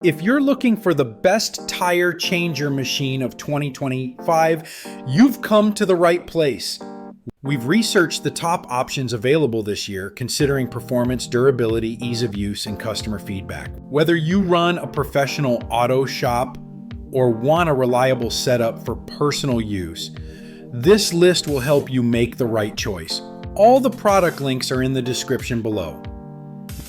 If you're looking for the best tire changer machine of 2025, you've come to the right place. We've researched the top options available this year, considering performance, durability, ease of use, and customer feedback. Whether you run a professional auto shop or want a reliable setup for personal use, this list will help you make the right choice. All the product links are in the description below.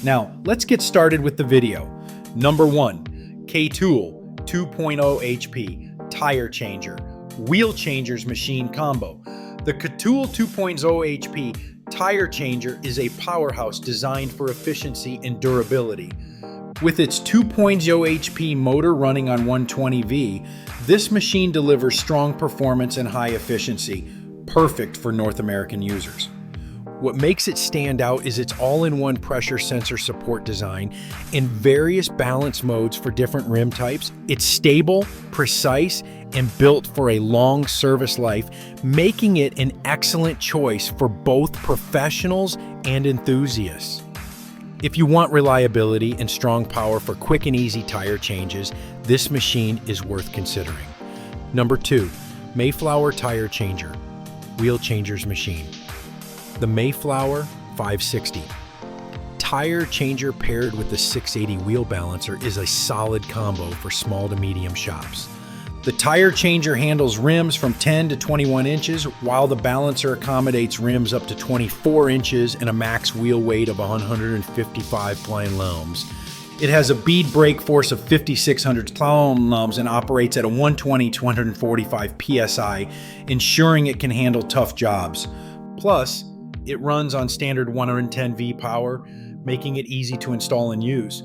Now, let's get started with the video. Number 1, K-Tool 2.0 HP Tire Changer Wheel Changers Machine Combo. The K-Tool 2.0 HP Tire Changer is a powerhouse designed for efficiency and durability. With its 2.0 HP motor running on 120V, this machine delivers strong performance and high efficiency, perfect for North American users. What makes it stand out is its all-in-one pressure sensor support design in various balance modes for different rim types. It's stable, precise, and built for a long service life, making it an excellent choice for both professionals and enthusiasts. If you want reliability and strong power for quick and easy tire changes, this machine is worth considering. Number 2, Mayflower Tire Changer Wheel Changers Machine. The Mayflower 560 Tire Changer paired with the 680 Wheel Balancer is a solid combo for small to medium shops. The Tire Changer handles rims from 10 to 21 inches, while the Balancer accommodates rims up to 24 inches and a max wheel weight of 155 pounds. It has a bead brake force of 5,600 pounds and operates at a 120 to 145 psi, ensuring it can handle tough jobs. Plus, it runs on standard 110V power, making it easy to install and use.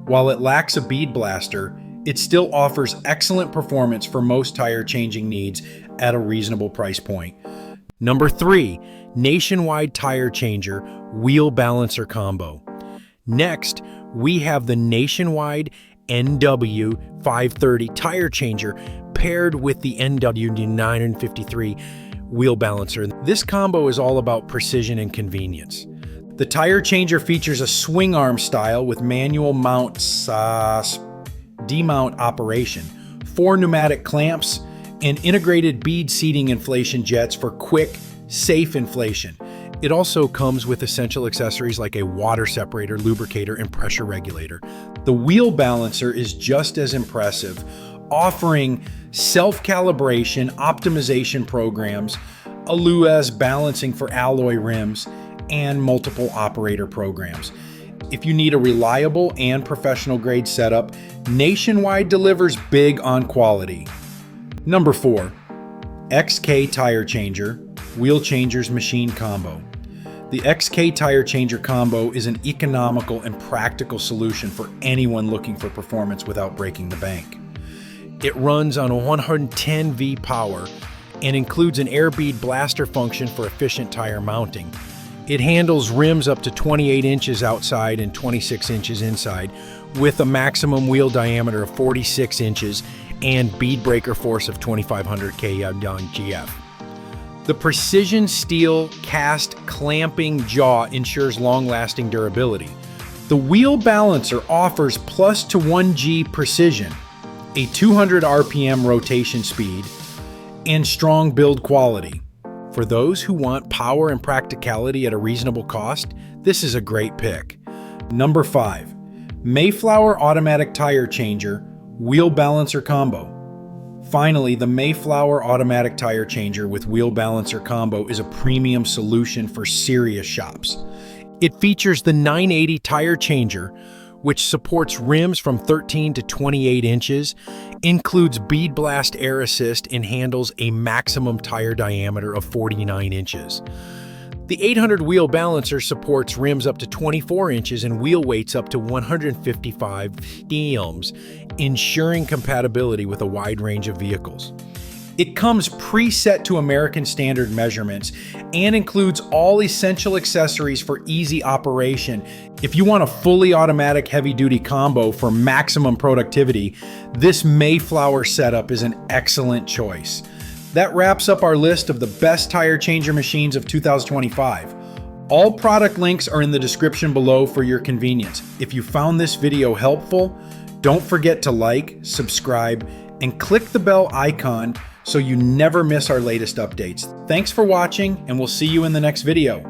While it lacks a bead blaster, it still offers excellent performance for most tire changing needs at a reasonable price point. Number 3, Nationwide Tire Changer Wheel Balancer Combo. Next, we have the Nationwide NW 530 Tire Changer paired with the NW 953 Wheel Balancer. This combo is all about precision and convenience. The tire changer features a swing arm style with manual mount demount operation, 4 pneumatic clamps, and integrated bead seating inflation jets for quick, safe inflation. It also comes with essential accessories like a water separator, lubricator, and pressure regulator. The Wheel Balancer is just as impressive, offering self-calibration optimization programs, ALUAS balancing for alloy rims, and multiple operator programs. If you need a reliable and professional grade setup, Nationwide delivers big on quality. Number 4, XK Tire Changer Wheel Changers Machine Combo. The XK Tire Changer Combo is an economical and practical solution for anyone looking for performance without breaking the bank. It runs on 110V power and includes an air bead blaster function for efficient tire mounting. It handles rims up to 28 inches outside and 26 inches inside, with a maximum wheel diameter of 46 inches and bead breaker force of 2,500 kgf. The precision steel cast clamping jaw ensures long-lasting durability. The Wheel Balancer offers plus to 1G precision, a 200 RPM rotation speed, and strong build quality. For those who want power and practicality at a reasonable cost, this is a great pick. Number 5, Mayflower Automatic Tire Changer Wheel Balancer Combo. Finally, the Mayflower Automatic Tire Changer with Wheel Balancer Combo is a premium solution for serious shops. It features the 980 Tire Changer, which supports rims from 13 to 28 inches, includes bead blast air assist, and handles a maximum tire diameter of 49 inches. The 800 Wheel Balancer supports rims up to 24 inches and wheel weights up to 155 pounds, ensuring compatibility with a wide range of vehicles. It comes preset to American standard measurements and includes all essential accessories for easy operation. If you want a fully automatic heavy-duty combo for maximum productivity, this Mayflower setup is an excellent choice. That wraps up our list of the best tire changer machines of 2025. All product links are in the description below for your convenience. If you found this video helpful, Don't forget to like, subscribe, and click the bell icon so you never miss our latest updates. Thanks for watching, and we'll see you in the next video.